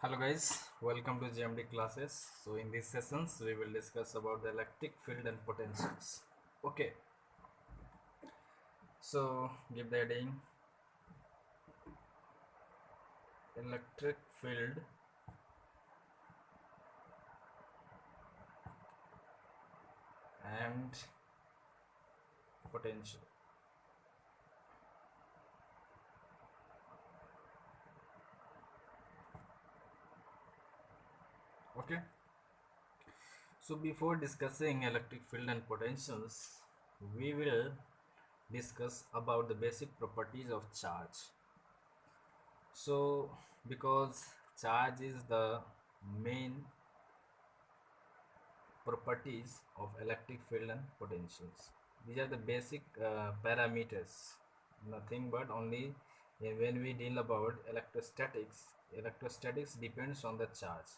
Hello guys, welcome to GMD classes. So in these sessions we will discuss about the electric field and potentials. Okay, so give the heading electric field and potential. Okay, so before discussing electric field and potentials, we will discuss about the basic properties of charge. So because charge is the main properties of electric field and potentials. These are the basic parameters, nothing but only when we deal about electrostatics. Electrostatics depends on the charge,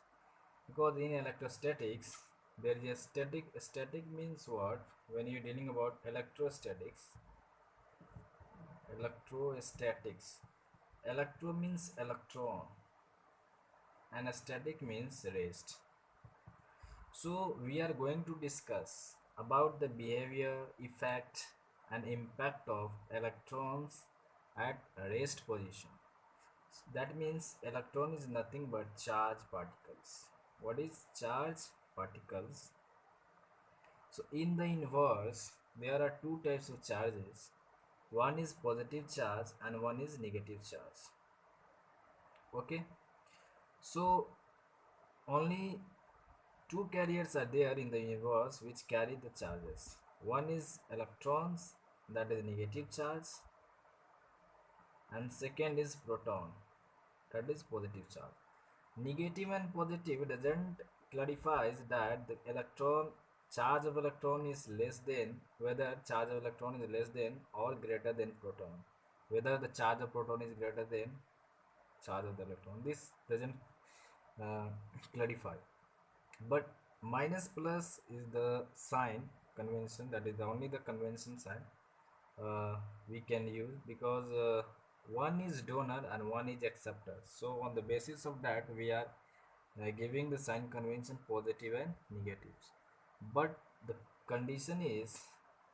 because in electrostatics there is a static means what? When you're dealing about electrostatics, electro means electron and a static means rest. So we are going to discuss about the behavior, effect and impact of electrons at rest position. That means electron is nothing but charge particles. What is charge particles? So in the inverse, there are two types of charges. One is positive charge and one is negative charge. Okay. So only two carriers are there in the universe which carry the charges. One is electrons, that is negative charge, and second is proton, that is positive charge. Negative and positive doesn't clarifies that the electron charge of electron is less than, whether charge of electron is less than or greater than proton, whether the charge of proton is greater than charge of the electron. This doesn't uh, clarify. But minus plus is the sign convention, that is the only the convention sign we can use, because one is donor and one is acceptor. So on the basis of that we are giving the sign convention positive and negatives. But the condition is,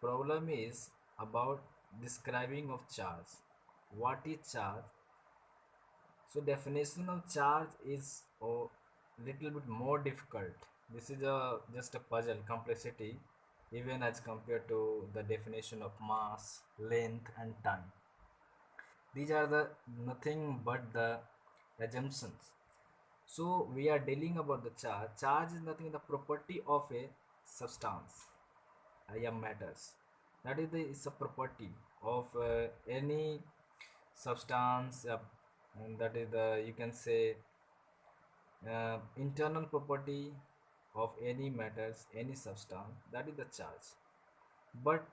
problem is about describing of charge. What is charge? So definition of charge is a little bit more difficult. This is a just a puzzle complexity, even as compared to the definition of mass, length and time. These are the nothing but the assumptions. So we are dealing about the charge. Charge is nothing the property of a substance, matters. That is the is a property of any substance, and that is the, you can say, internal property of any matters, any substance, that is the charge. But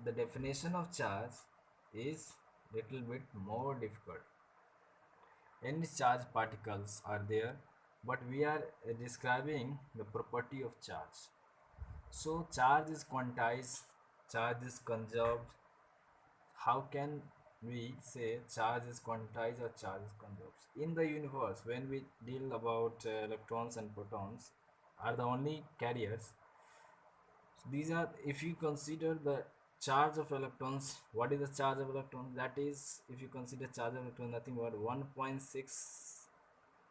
the definition of charge is little bit more difficult. Any charge particles are there, but we are describing the property of charge. So charge is quantized, charge is conserved. How can we say charge is quantized or charge is conserved? In the universe, when we deal about electrons and protons are the only carriers. So these are, if you consider the charge of electrons, what is the charge of electrons? That is, if you consider charge of electron, nothing but 1.6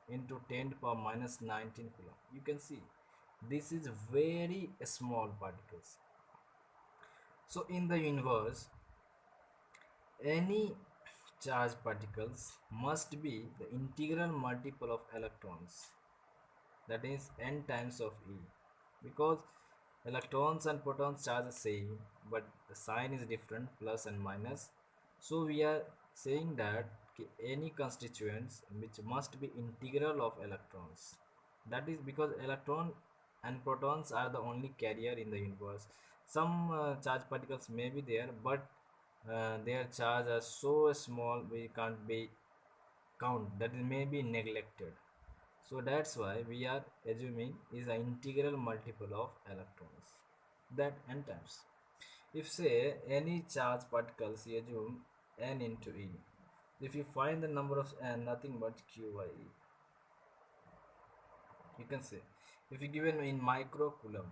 into 10 to power minus 19 coulomb. You can see this is very small particles. So in the universe, any charged particles must be the integral multiple of electrons, that is n times of E, because electrons and protons charge the same but the sign is different, plus and minus. So we are saying that any constituents which must be integral of electrons, that is because electron and protons are the only carrier in the universe. Some charged particles may be there, but their charge are so small we can't be count, that may be neglected. So that's why we are assuming is an integral multiple of electrons, that n times. If say any charge particles, you assume n into E, If you find the number of n nothing but qi, you can say, if you given in microcoulomb,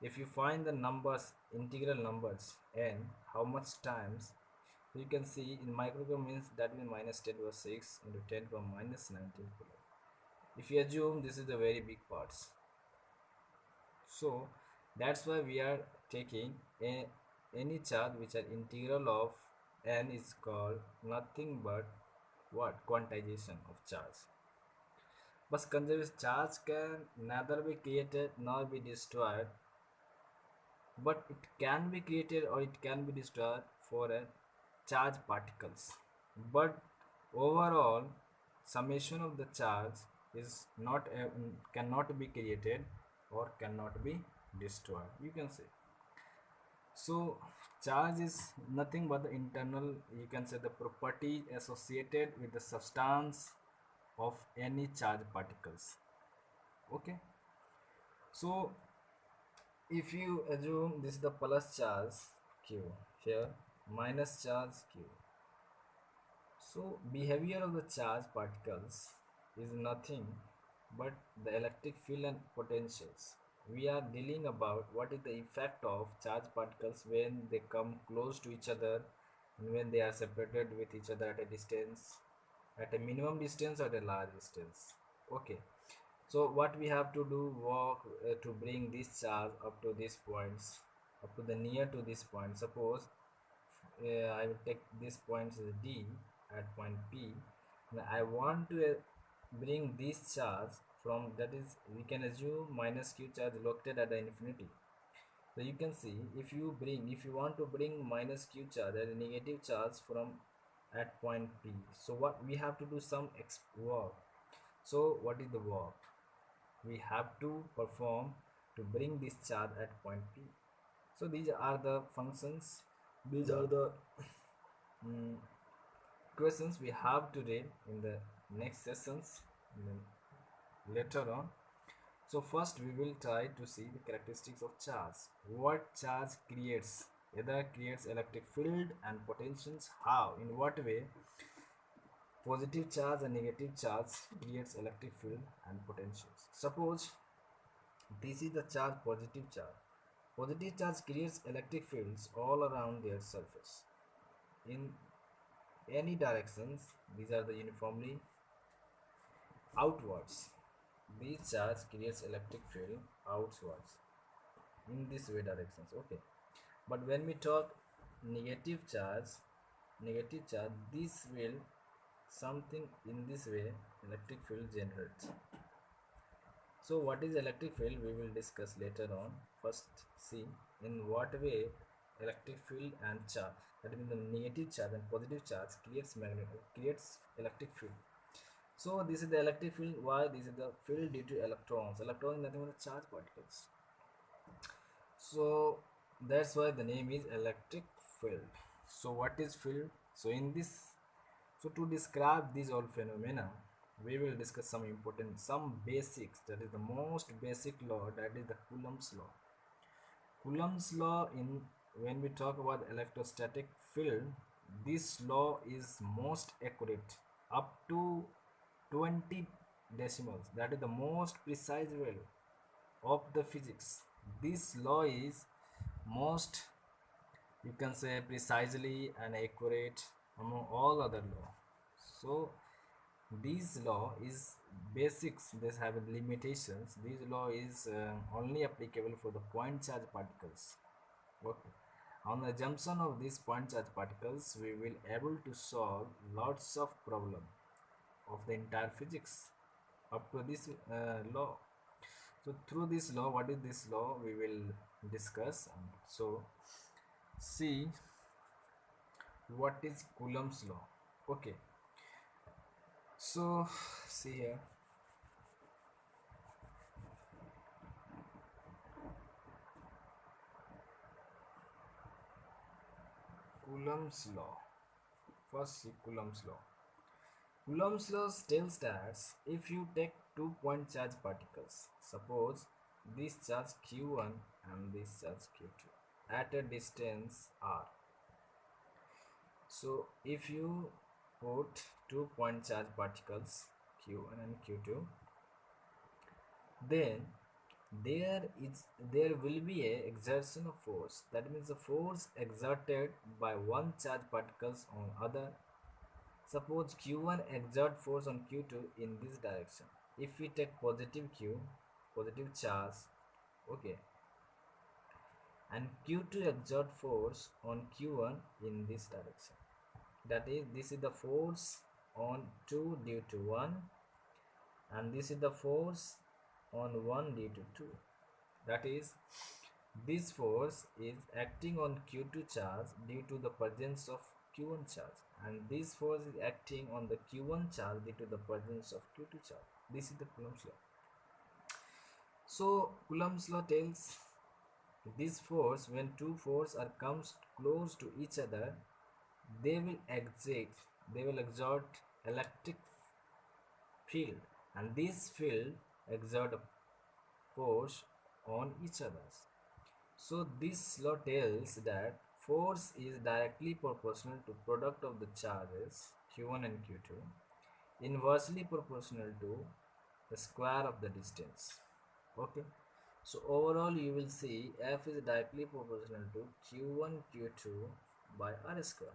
if you find the numbers, integral numbers n, how much times, you can see in microcoulomb means that means minus 10 over 6 into 10 power minus 19 coulomb. If you assume this is the very big parts, so that's why we are taking any charge which are integral of n is called nothing but what, quantization of charge. But conservation charge can neither be created nor be destroyed, but it can be created or it can be destroyed for a charge particles. But overall, summation of the charge is not cannot be created or cannot be destroyed. You can say. So charge is nothing but the internal, you can say, the property associated with the substance of any charge particles. Okay. So if you assume this is the plus charge q, here minus charge q, so behavior of the charge particles is nothing but the electric field and potentials. We are dealing about what is the effect of charge particles when they come close to each other and when they are separated with each other at a distance, at a minimum distance or at a large distance. Okay. So what we have to do, walk to bring this charge up to these points, up to the near to this point. Suppose I will take this point as D at point P. Now I want to bring this charge from, that is, we can assume minus q charge located at the infinity. So you can see, if you want to bring minus q charge as a negative charge from at point P, so what we have to do, some work. So what is the work we have to perform to bring this charge at point P? So these are the functions, these are the questions we have to read in the next sessions later on. So first we will try to see the characteristics of charge. What charge creates? Either creates electric field and potentials. How? In what way? Positive charge and negative charge creates electric field and potentials. Suppose this is the charge, positive charge. Positive charge creates electric fields all around their surface in any directions. These are the uniformly outwards. This charge creates electric field outwards in this way directions. Okay. But when we talk negative charge, this will something in this way electric field generates. So what is electric field we will discuss later on. First see in what way electric field and charge, that means the negative charge and positive charge creates electric field. So this is the electric field. Why? This is the field due to electrons. Electron is nothing but charge particles. So that's why the name is electric field. So what is field? So in this, so to describe these all phenomena, we will discuss some basics. That is the most basic law, that is the Coulomb's law. Coulomb's law, in when we talk about electrostatic field, this law is most accurate up to 20 decimals. That is the most precise value of the physics. This law is most, you can say, precisely and accurate among all other law. So this law is basics, this have limitations. This law is only applicable for the point charge particles. Okay. On the assumption of these point charge particles, we will able to solve lots of problem of the entire physics up to this law. So through this law, what is this law we will discuss. So see what is Coulomb's law. Okay. So see here, Coulomb's law. First see Coulomb's law. Coulomb's law tells that if you take 2 point charge particles, suppose this charge q1 and this charge q2 at a distance r. So if you put 2 point charge particles q1 and q2, then there will be a exertion of force. That means the force exerted by one charge particles on other. Suppose q1 exert force on q2 in this direction. If we take positive q, positive charge, okay, and q2 exert force on q1 in this direction, that is, this is the force on 2 due to 1, and this is the force on 1 due to 2. That is, this force is acting on q2 charge due to the presence of q1 charge, and this force is acting on the q1 charge due to the presence of q2 charge. This is the Coulomb's law. So Coulomb's law tells this force, when two forces are comes close to each other, they will exert electric field, and this field exert a force on each other. So this law tells that force is directly proportional to product of the charges q1 and q2, inversely proportional to the square of the distance. Okay, so overall you will see F is directly proportional to q1 q2 by r square.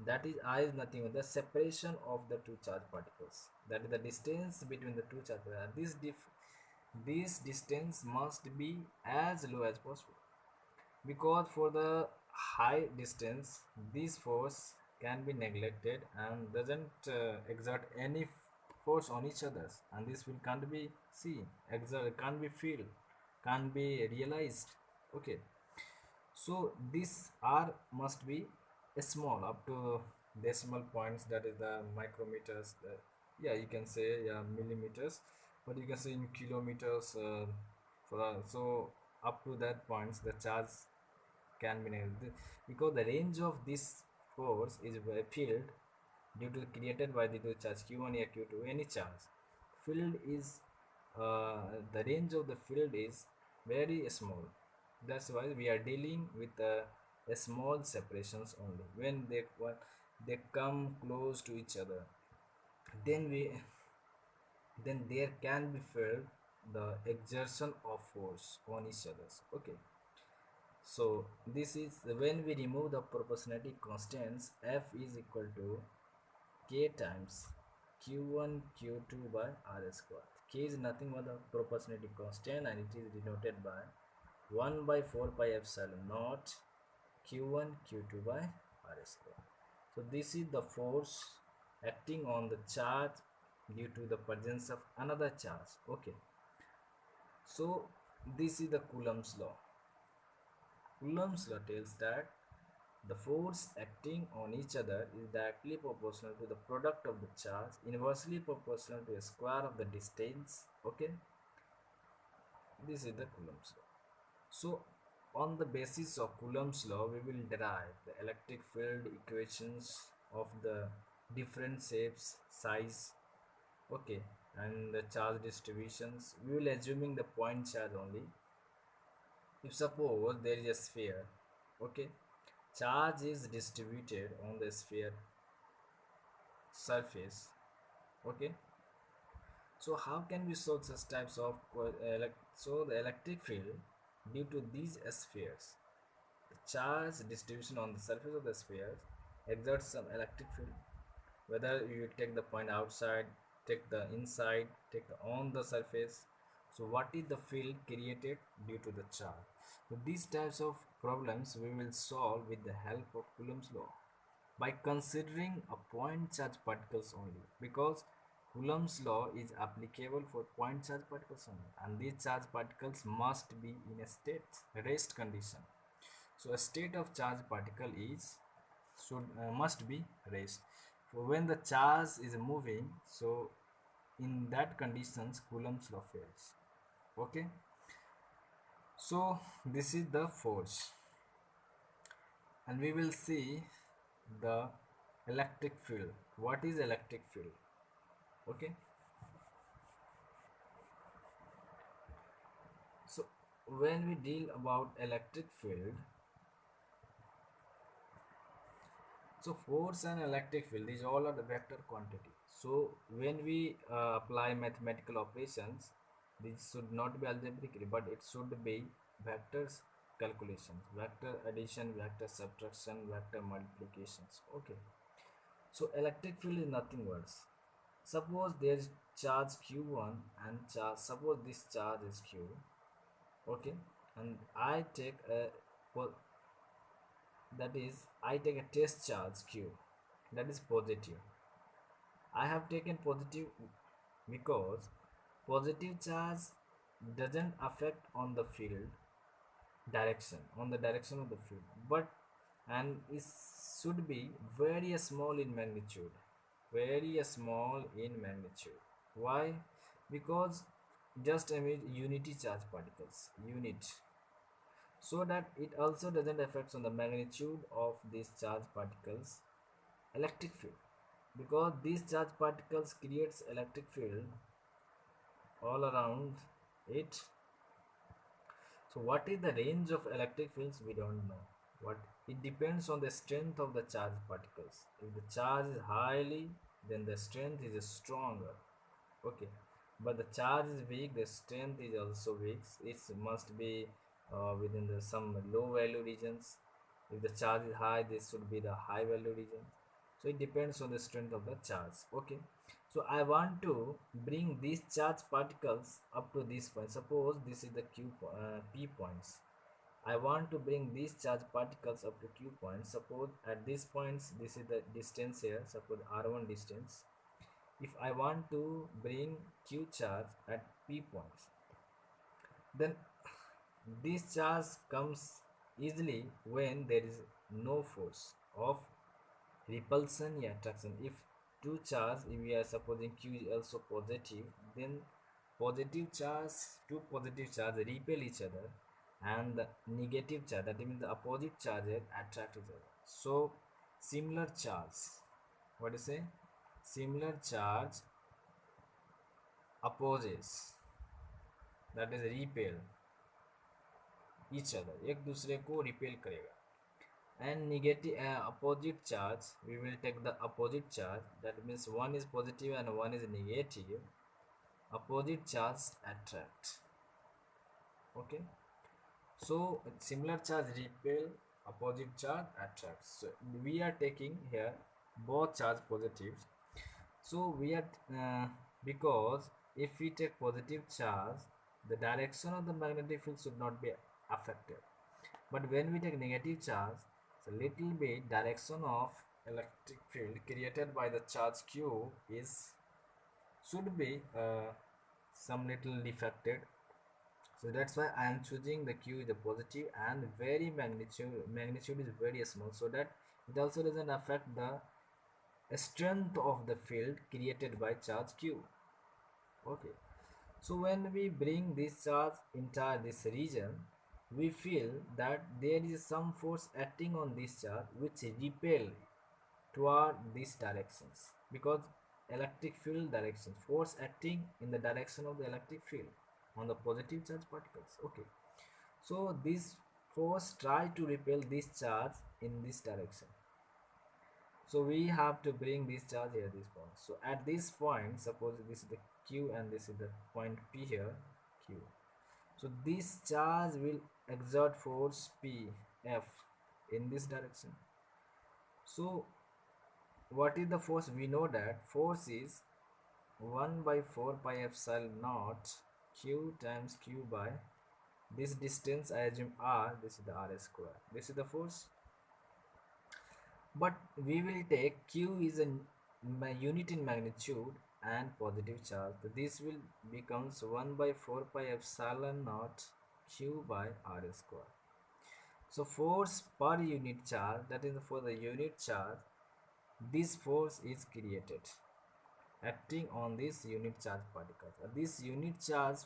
That is, I is nothing but the separation of the two charge particles. That is the distance between the two charge particles. This distance must be as low as possible, because for the high distance this force can be neglected and doesn't exert any force on each other, and this will can't be seen, exert, can't be feel, can't be realized. Okay, so this r must be small up to decimal points, that is the micrometers, yeah, you can say, yeah, millimeters, but you can say in kilometers, so up to that points the charge can be negative, because the range of this force is a field due to created by the two charge q1 or q2, any charge field is, the range of the field is very small. That's why we are dealing with a small separations only. When they come close to each other, then there can be felt the exertion of force on each other. Okay, so this is when we remove the proportionality constants, F is equal to k times q1 q2 by r square. K is nothing but the proportionality constant, and it is denoted by 1 by 4 pi epsilon naught q1 q2 by r square. So this is the force acting on the charge due to the presence of another charge. Okay, so this is the Coulomb's law. Coulomb's law tells that the force acting on each other is directly proportional to the product of the charge, inversely proportional to a square of the distance. Okay, this is the Coulomb's law. So on the basis of Coulomb's law, we will derive the electric field equations of the different shapes, size, okay, and the charge distributions. We will assuming the point charge only. If suppose there is a sphere, okay, charge is distributed on the sphere surface. Okay, so how can we solve such types of so the electric field due to these spheres, the charge distribution on the surface of the sphere exerts some electric field, whether you take the point outside, take the inside, take the on the surface. So what is the field created due to the charge? So these types of problems we will solve with the help of Coulomb's law, by considering a point charge particles only, because Coulomb's law is applicable for point charge particles only, and these charge particles must be in a state rest condition. So a state of charge particle is must be rest. So when the charge is moving, so in that conditions Coulomb's law fails. Okay, so this is the force, and we will see the electric field. What is electric field? Okay, so when we deal about electric field, So force and electric field, these all are the vector quantity. So when we apply mathematical operations, this should not be algebraically, but it should be vectors calculations, vector addition, vector subtraction, vector multiplications. Okay. So electric field is nothing worse. Suppose there is charge q1 and charge. Suppose this charge is q. Okay, and I take a that is I take a test charge q, that is positive. I have taken positive because positive charge doesn't affect on the field direction, on the direction of the field, but and it should be very small in magnitude, very small in magnitude. Why? Because just emit unity charge particles, unit, so that it also doesn't affect on the magnitude of these charge particles electric field, because these charge particles creates electric field all around it. So what is the range of electric fields? We don't know. What it depends on the strength of the charged particles. If the charge is highly, then the strength is stronger. Okay, but the charge is weak, the strength is also weak. It must be within the some low value regions. If the charge is high, this should be the high value region. So it depends on the strength of the charge. Okay, so I want to bring these charge particles up to this point. Suppose this is the p points. I want to bring these charge particles up to q points. Suppose at these points, this is the distance here. Suppose r1 distance. If I want to bring q charge at p points, then this charge comes easily when there is no force of repulsion or attraction. If two charge, if we are supposing q is also positive, then positive charge, two positive charge repel each other, and the negative charge, that means the opposite charges, attract each other. So similar charge, what do you say, similar charge opposes, that is repel each other, एक दूसरे को repel करेगा. And negative opposite charge, we will take the opposite charge, that means one is positive and one is negative. Opposite charge attract. Okay, so similar charge repel, opposite charge attracts. So we are taking here both charge positives. So we are because if we take positive charge, the direction of the magnetic field should not be affected. But when we take negative charge, the little bit direction of electric field created by the charge q is should be some little defected. So that's why I am choosing the q is the positive and very magnitude is very small, so that it also doesn't affect the strength of the field created by charge q. Okay, so when we bring this charge entire this region, we feel that there is some force acting on this charge which repel toward these directions, because electric field direction, force acting in the direction of the electric field on the positive charge particles. Okay, so this force try to repel this charge in this direction. So we have to bring this charge here, this point. So at this point, suppose this is the q and this is the point p here, q. So this charge will exert force p f in this direction. So what is the force? We know that force is 1 by 4 pi epsilon naught q times q by this distance, I assume r, this is the r square, this is the force. But we will take q is a unit in magnitude and positive charge, so this will becomes 1 by 4 pi epsilon naught q by r square. So force per unit charge, that is for the unit charge, this force is created acting on this unit charge particles. This unit charge,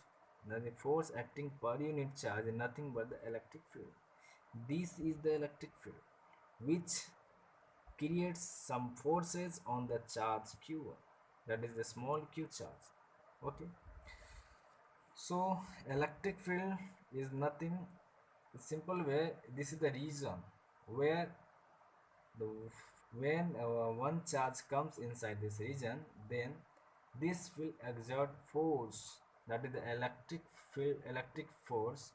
the force acting per unit charge is nothing but the electric field. This is the electric field which creates some forces on the charge q1, that is the small q charge. Okay, so electric field is nothing, simple way, this is the region where the When one charge comes inside this region, then this will exert force, that is the electric field, electric force,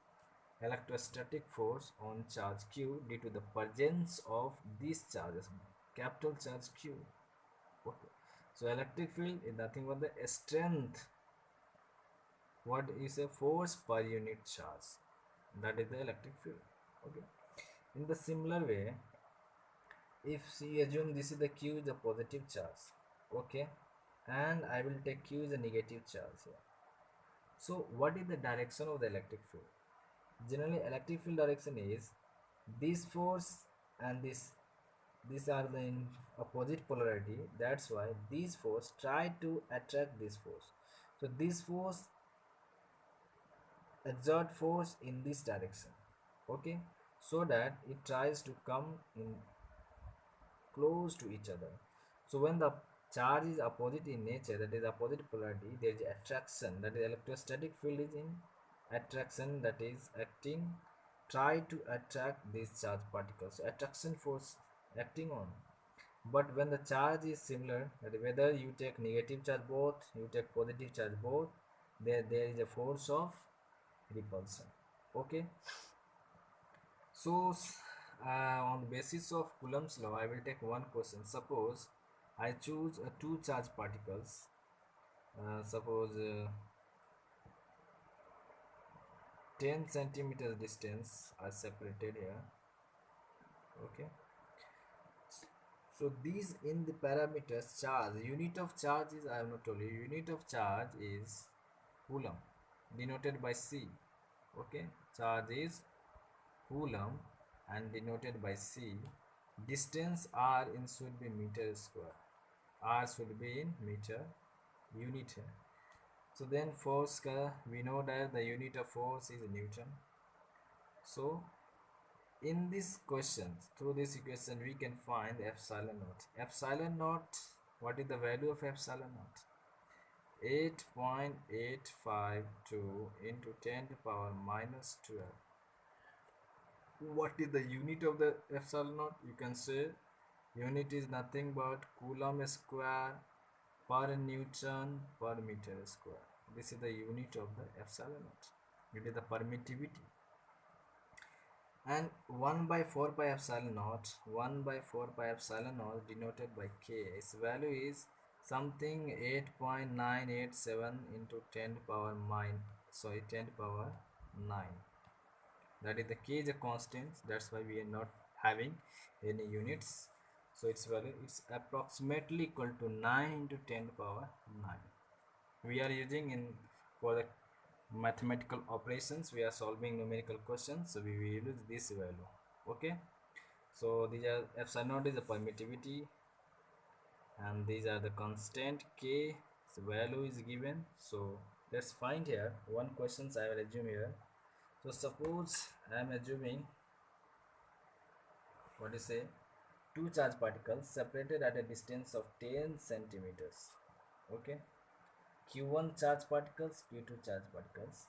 electrostatic force on charge q due to the presence of these charges, capital charge q. Okay. So electric field is nothing but the strength, what is a force per unit charge, that is the electric field. Okay. In the similar way, if we assume this is the q is a positive charge, okay, and I will take q is a negative charge here. So what is the direction of the electric field? Generally electric field direction is this force and this, these are the in opposite polarity, that's why this force try to attract this force. So this force exert force in this direction, okay, so that it tries to come in close to each other. So when the charge is opposite in nature, that is opposite polarity, there is attraction, that is electrostatic field is in attraction, that is acting, try to attract these charge particles. So attraction force acting on. But when the charge is similar, that is whether you take negative charge both, you take positive charge both, there is a force of repulsion. Okay. So, on the basis of Coulomb's law, I will take one question. Suppose I choose two charged particles. Suppose 10 centimeters distance are separated here. Okay. So these in the parameters charge, unit of charge is, I have not told you, unit of charge is Coulomb, denoted by C. Okay. Charge is Coulomb and denoted by C. Distance R in should be meter square. R should be in meter unit. So then force, we know that the unit of force is Newton. So in this question, through this equation, we can find epsilon naught. Epsilon naught, what is the value of epsilon naught? 8.852 into 10 to the power minus 12. What is the unit of the epsilon naught? You can say unit is nothing but Coulomb square per Newton per meter square. This is the unit of the epsilon naught. It is the permittivity. And 1 by 4 pi epsilon naught, 1 by 4 pi epsilon naught denoted by k, its value is something 8.987 into 10 to the power 10 to the power 9. That is the k is a constant, that's why we are not having any units. So its value is approximately equal to 9 into 10 to the power 9. We are using in for the mathematical operations, we are solving numerical questions, so we will use this value. Okay. So these are epsilon naught is the permittivity and these are the constant k, so value is given. So let's find here one questions I will assume here. So suppose I am assuming, what is say, two charge particles separated at a distance of 10 centimeters. Okay. Q1 charge particles, Q2 charge particles.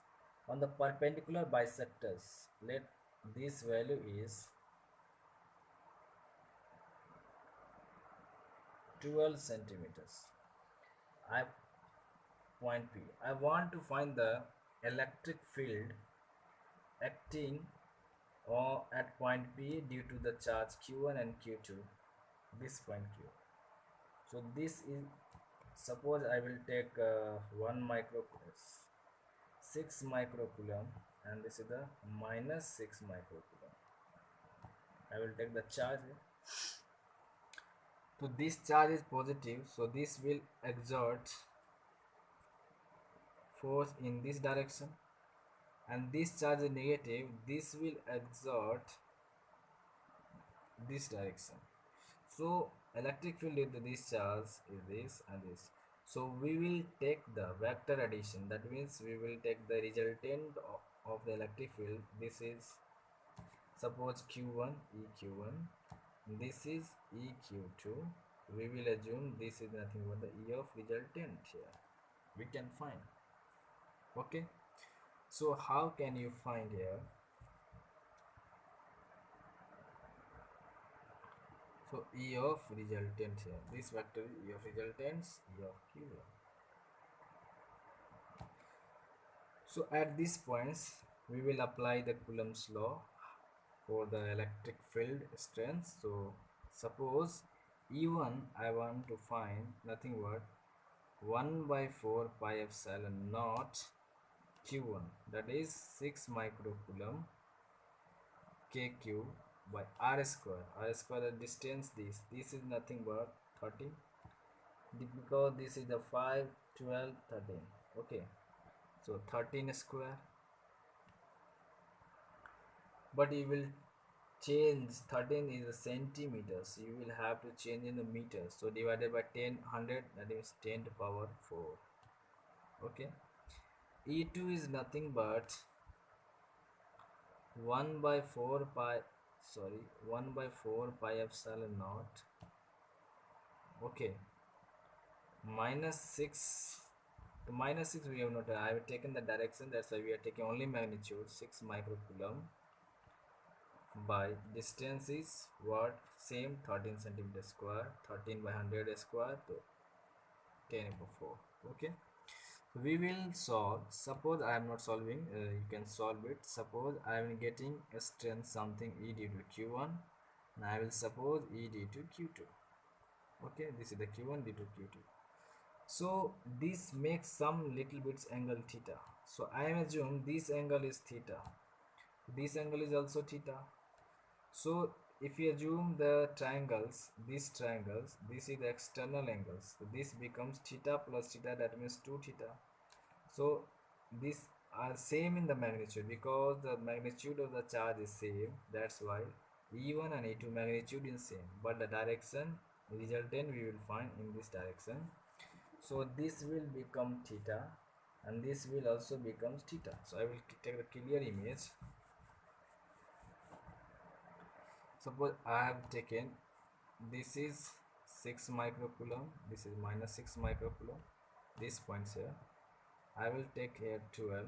On the perpendicular bisectors, let this value is 12 centimeters. I point P. I want to find the electric field acting or at point P due to the charge Q1 and Q2. This point Q. So this is, suppose I will take 1 microcoulomb, 6 microcoulomb, and this is the minus 6 microcoulomb. I will take the charge. So this charge is positive, so this will exert force in this direction, and this charge is negative, this will exert this direction. So electric field with this charge is this and this. So we will take the vector addition, that means we will take the resultant of the electric field. This is suppose Q1 EQ1, this is EQ2. We will assume this is nothing but the E of resultant here. We can find. Okay. So how can you find here? So E of resultant here, this vector is E of resultants, E of Q1. So at these points we will apply the Coulomb's law for the electric field strength. So suppose E1 I want to find nothing but 1 by 4 pi epsilon naught Q1, that is 6 microcoulomb KQ by R square. R square the distance, this is nothing but 13, because this is the 5, 12, 13. Okay, so 13 square, but you will change 13 is a centimeters, you will have to change in the meters, so divided by 10 100, that is 10 to power 4. Okay, E2 is nothing but 1 by 4 pi, sorry, 1 by 4 pi epsilon naught, okay, minus 6. The minus 6 we have not, I have taken the direction, that's why we are taking only magnitude 6 microcoulomb by distance is what, same 13 centimeter square, 13 by 100 square, so 10 over 4. Okay, we will solve. Suppose I am not solving, you can solve it. Suppose I am getting a strength something E due to Q1, and I will suppose E due to Q2. Okay, this is the Q1 due to Q2. So this makes some little bits angle theta, so I am assume this angle is theta, this angle is also theta. So if you assume the triangles, these triangles, this is the external angles, so this becomes theta plus theta, that means 2 theta. So these are same in the magnitude, because the magnitude of the charge is same, that's why E1 and E2 magnitude is same, but the direction resultant we will find in this direction. So this will become theta and this will also become theta. So I will take the clear image. Suppose I have taken, this is 6 microcoulomb, this is minus 6 microcoulomb, this points here, I will take here 12.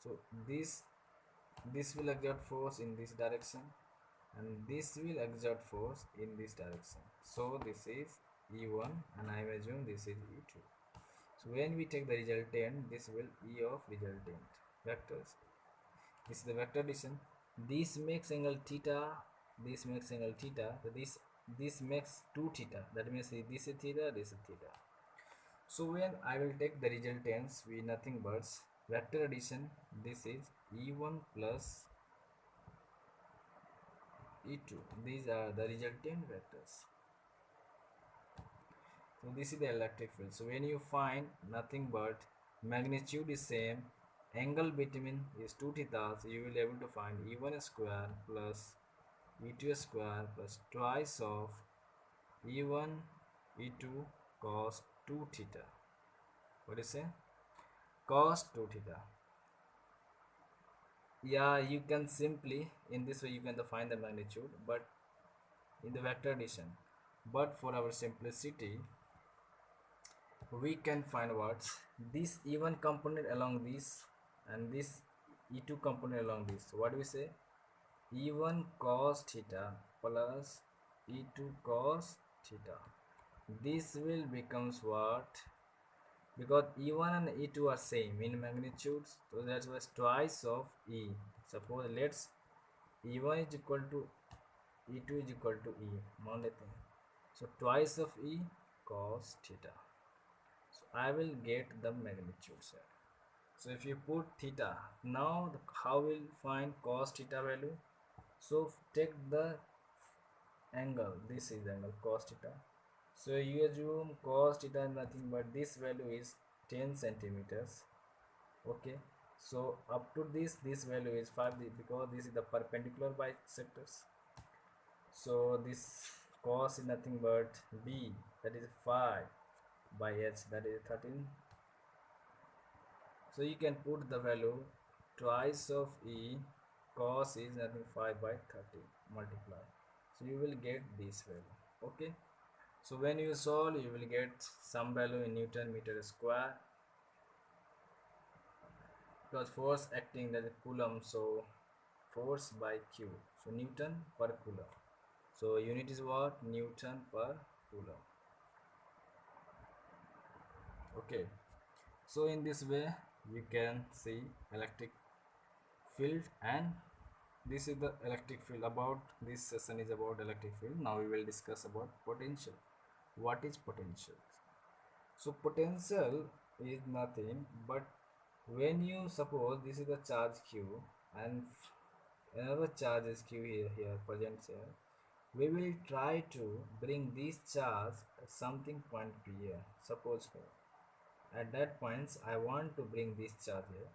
So this will exert force in this direction and this will exert force in this direction. So this is E1 and I assume this is E2. So when we take the resultant, this will E of resultant vectors. This is the vector addition. This makes angle theta. This makes angle theta. So this makes 2 theta. That means this is theta. This is theta. So when I will take the resultants, we nothing but vector addition. This is E1 plus E2. These are the resultant vectors. So this is the electric field. So when you find nothing but magnitude is same, angle between is 2 theta, so you will be able to find E1 square plus E2 square plus twice of E1 E2 cos 2 theta. What is it? Cos 2 theta. Yeah, you can simply in this way you can find the magnitude, but in the vector addition. But for our simplicity, we can find what, this E1 component along this and this E2 component along this. So what do we say? E1 cos theta plus E2 cos theta. This will becomes what? Because E1 and E2 are same in magnitudes, so that was twice of E. Suppose let's E1 is equal to E2 is equal to E. मान लेते हैं. So twice of E cos theta. So I will get the magnitude here. So if you put theta, now how will find cos theta value? So take the angle, this is the angle cos theta. So you assume cos theta is nothing but this value is 10 centimeters. Okay, so up to this value is 5 because this is the perpendicular bisectors. So this cos is nothing but B, that is 5 by H, that is 13. So you can put the value twice of E cos is nothing 5 by 30 multiply. So you will get this value. Okay. So when you solve, you will get some value in Newton meter square, because force acting, that is Coulomb, so force by Q, so Newton per Coulomb. So unit is what? Newton per coulomb. Okay, so in this way you can see electric field, and this is the electric field. About this session is about electric field. Now we will discuss about potential. What is potential? So potential is nothing but when you suppose this is the charge q and another charge is q here present here, we will try to bring this charge at something point p here. Suppose here at that points I want to bring this charge here.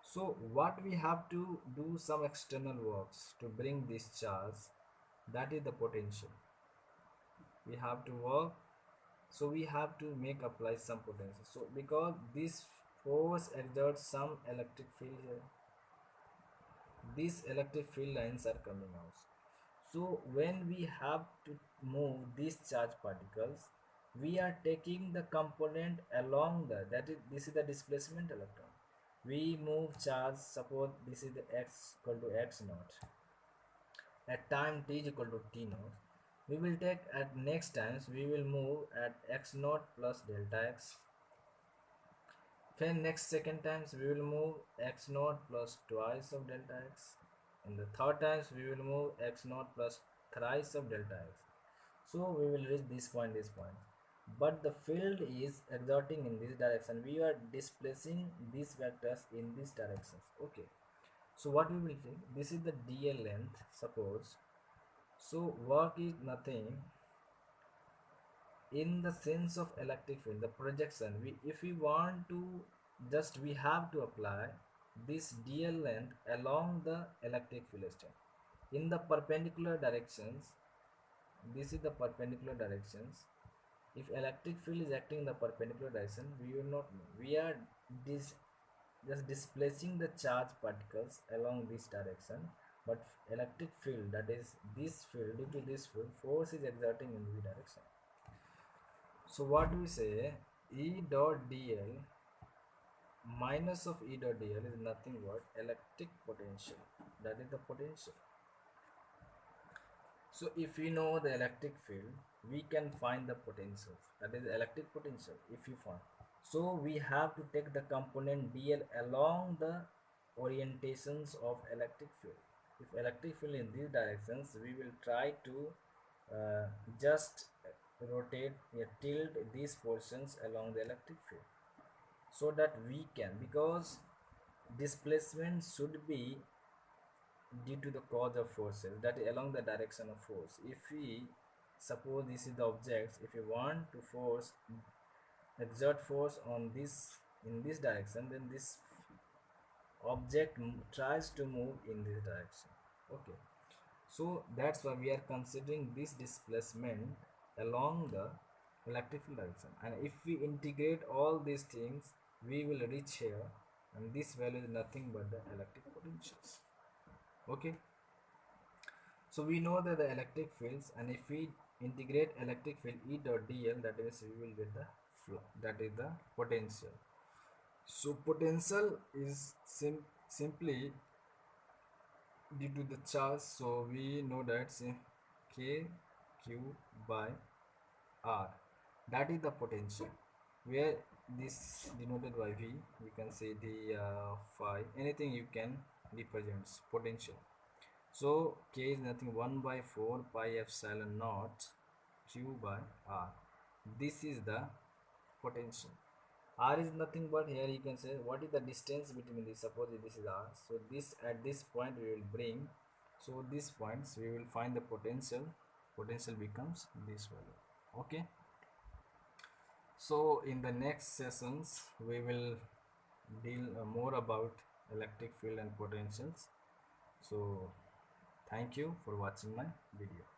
So what we have to do some external works to bring this charge, that is the potential. We have to work, so we have to make apply some potential. So because this force exerts some electric field here, these electric field lines are coming out. So when we have to move these charge particles, we are taking the component along the, that is, this is the displacement electron. We move charge, suppose this is the x equal to x naught. At time t is equal to t naught, we will take at next times we will move at x naught plus delta x. Then next second times we will move x naught plus twice of delta x. In the third times we will move x naught plus thrice of delta x. So we will reach this point, this point. But the field is exerting in this direction. We are displacing these vectors in these directions. Okay. So what we will take? This is the dl length, suppose. So work is nothing in the sense of electric field, the projection. We, if we want to, just we have to apply this dl length along the electric field strength in the perpendicular directions. This is the perpendicular directions. If electric field is acting in the perpendicular direction, we will not know. We are just displacing the charge particles along this direction, but electric field, that is this field, due to this field, force is exerting in this direction. So what do we say? E dot dl minus of E dot dl is nothing but electric potential. That is the potential. So if we know the electric field, we can find the potential. That is electric potential if you find. So we have to take the component dl along the orientations of electric field. If electric field in these directions, we will try to just rotate, tilt these portions along the electric field, so that we can, because displacement should be due to the cause of forces, that is along the direction of force. If we suppose this is the object, if you want to force exert force on this in this direction, then this object tries to move in this direction. Okay, so that's why we are considering this displacement along the electrical direction, and if we integrate all these things, we will reach here, and this value is nothing but the electric potentials. Okay, so we know that the electric fields, and if we integrate electric field E dot dl, that is we will get the flow, that is the potential. So potential is simply due to the charge. So we know that say k q by r, that is the potential, where this denoted by v, you can say the phi, anything you can represents potential. So k is nothing 1 by 4 pi epsilon naught q by r. This is the potential. R is nothing but, here you can say what is the distance between this. Suppose this is r, so this at this point we will bring, so these points we will find the potential. Potential becomes this value. Okay, so in the next sessions we will deal more about electric field and potentials. So thank you for watching my video.